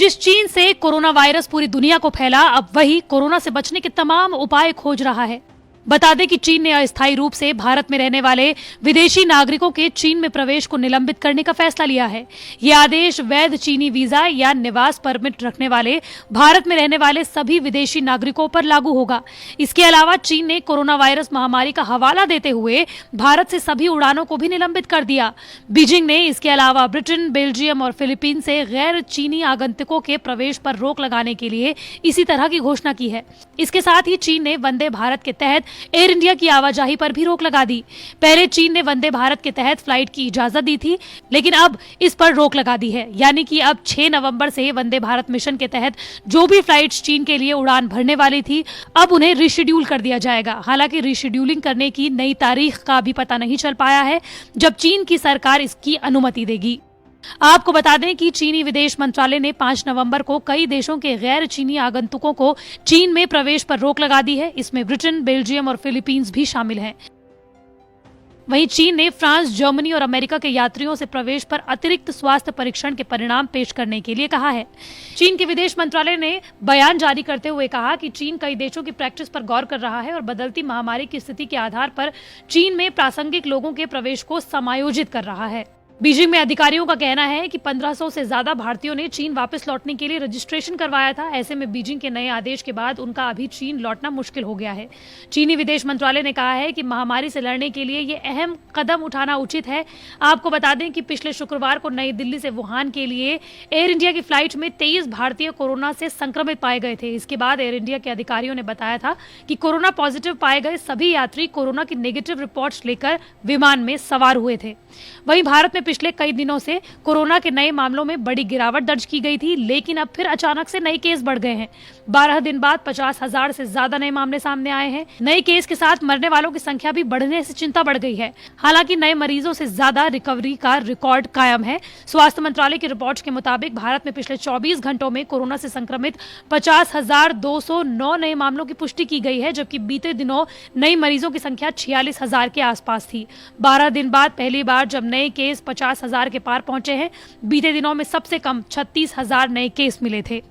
जिस चीन से कोरोना वायरस पूरी दुनिया को फैला, अब वही कोरोना से बचने के तमाम उपाय खोज रहा है। बता दें कि चीन ने अस्थायी रूप से भारत में रहने वाले विदेशी नागरिकों के चीन में प्रवेश को निलंबित करने का फैसला लिया है। यह आदेश वैध चीनी वीजा या निवास परमिट रखने वाले भारत में रहने वाले सभी विदेशी नागरिकों पर लागू होगा। इसके अलावा चीन ने कोरोना वायरस महामारी का हवाला देते हुए भारत से सभी उड़ानों को भी निलंबित कर दिया। बीजिंग ने इसके अलावा ब्रिटेन, बेल्जियम और फिलीपीन से गैर चीनी आगंतुकों के प्रवेश पर रोक लगाने के लिए इसी तरह की घोषणा की है। इसके साथ ही चीन ने वंदे भारत के तहत एयर इंडिया की आवाजाही पर भी रोक लगा दी। पहले चीन ने वंदे भारत के तहत फ्लाइट की इजाजत दी थी, लेकिन अब इस पर रोक लगा दी है। यानी कि अब 6 नवंबर से वंदे भारत मिशन के तहत जो भी फ्लाइट्स चीन के लिए उड़ान भरने वाली थी, अब उन्हें रिशेड्यूल कर दिया जाएगा। हालांकि रिशेड्यूलिंग करने की नई तारीख का अभी पता नहीं चल पाया है, जब चीन की सरकार इसकी अनुमति देगी। आपको बता दें कि चीनी विदेश मंत्रालय ने 5 नवंबर को कई देशों के गैर चीनी आगंतुकों को चीन में प्रवेश पर रोक लगा दी है। इसमें ब्रिटेन, बेल्जियम और फिलीपींस भी शामिल हैं। वहीं चीन ने फ्रांस, जर्मनी और अमेरिका के यात्रियों से प्रवेश पर अतिरिक्त स्वास्थ्य परीक्षण के परिणाम पेश करने के लिए कहा है। चीन के विदेश मंत्रालय ने बयान जारी करते हुए कहा कि चीन कई देशों की प्रैक्टिस पर गौर कर रहा है और बदलती महामारी की स्थिति के आधार पर चीन में प्रासंगिक लोगों के प्रवेश को समायोजित कर रहा है। बीजिंग में अधिकारियों का कहना है कि 1500 से ज्यादा भारतीयों ने चीन वापस लौटने के लिए रजिस्ट्रेशन करवाया था। ऐसे में बीजिंग के नए आदेश के बाद उनका अभी चीन लौटना मुश्किल हो गया है। चीनी विदेश मंत्रालय ने कहा है कि महामारी से लड़ने के लिए ये अहम कदम उठाना उचित है। आपको बता दें कि पिछले शुक्रवार को नई दिल्ली से वुहान के लिए एयर इंडिया की फ्लाइट में 23 भारतीय कोरोना से संक्रमित पाए गए थे। इसके बाद एयर इंडिया के अधिकारियों ने बताया था कि कोरोना पॉजिटिव पाए गए सभी यात्री कोरोना की नेगेटिव रिपोर्ट्स लेकर विमान में सवार हुए थे। वहीं भारत में पिछले कई दिनों से कोरोना के नए मामलों में बड़ी गिरावट दर्ज की गई थी, लेकिन अब फिर अचानक से नए केस बढ़ गए हैं। 12 दिन बाद 50,000 से ज्यादा नए मामले सामने आए हैं। नए केस के साथ मरने वालों की संख्या भी बढ़ने से चिंता बढ़ गई है। हालांकि नए मरीजों से ज्यादा रिकवरी का रिकॉर्ड कायम है। स्वास्थ्य मंत्रालय की रिपोर्ट के मुताबिक भारत में पिछले 24 घंटों में कोरोना से संक्रमित 50,209 नए मामलों की पुष्टि की गई है, जबकि बीते दिनों नई मरीजों की संख्या 46,000 के आसपास थी। 12 दिन बाद पहली बार जब नए केस 50,000 के पार पहुंचे हैं। बीते दिनों में सबसे कम 36,000 नए केस मिले थे।